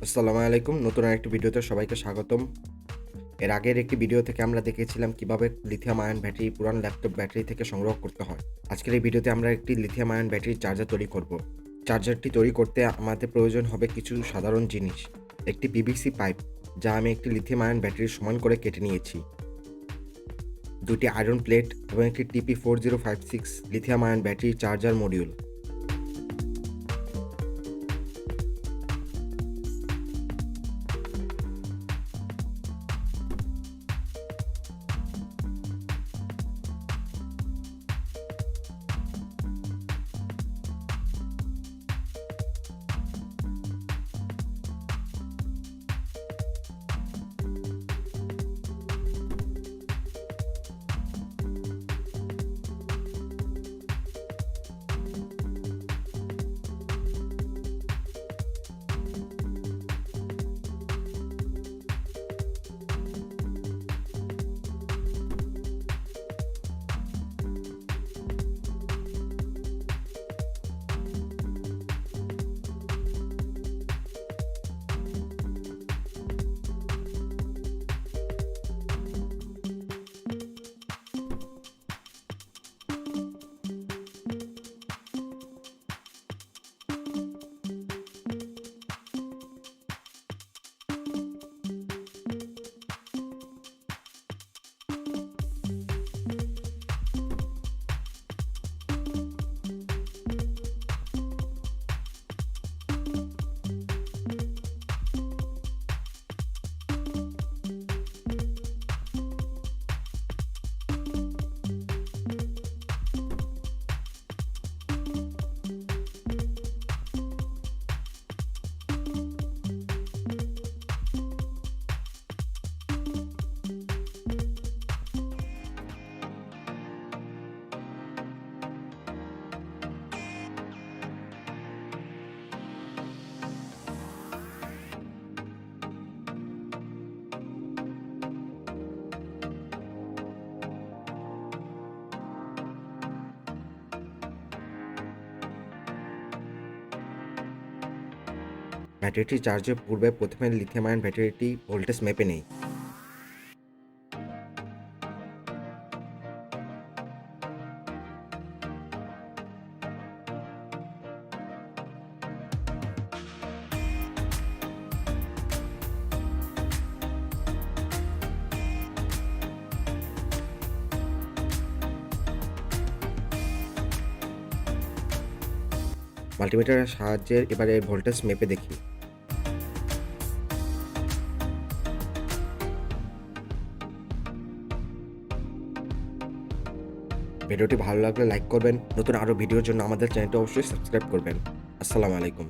আসসালামু আলাইকুম। নতুন আরেকটি ভিডিওতে সবাইকে স্বাগতম। এর আগের একটি ভিডিও থেকে আমরা দেখেছিলাম কিভাবে লিথিয়াম আয়ন ব্যাটারি পুরান ল্যাপটপ ব্যাটারি থেকে সংগ্রহ করতে হয়। আজকের এই ভিডিওতে আমরা একটি লিথিয়াম আয়ন ব্যাটারির চার্জার তৈরি করব। চার্জারটি তৈরি করতে আমাদের প্রয়োজন হবে কিছু সাধারণ জিনিস। একটি পিভিসি পাইপ, যা আমি একটি লিথিয়াম আয়ন ব্যাটারির সমান করে কেটে নিয়েছি। দুটি আয়রন প্লেট এবং একটি TP4056 lithium ion battery charger module. ব্যাটারিটি চার্জের পূর্বে প্রথমে লিথিয়াম আয়ন ব্যাটারিটি ভোল্টেজ মেপে নেই। মাল্টিমিটারের সাহায্যে এবারে ভোল্টেজ মেপে দেখি। ভিডিওটি ভালো লাগলে লাইক করবেন। নতুন আরও ভিডিওর জন্য আমাদের চ্যানেলটি অবশ্যই সাবস্ক্রাইব করবেন। আসসালামু আলাইকুম।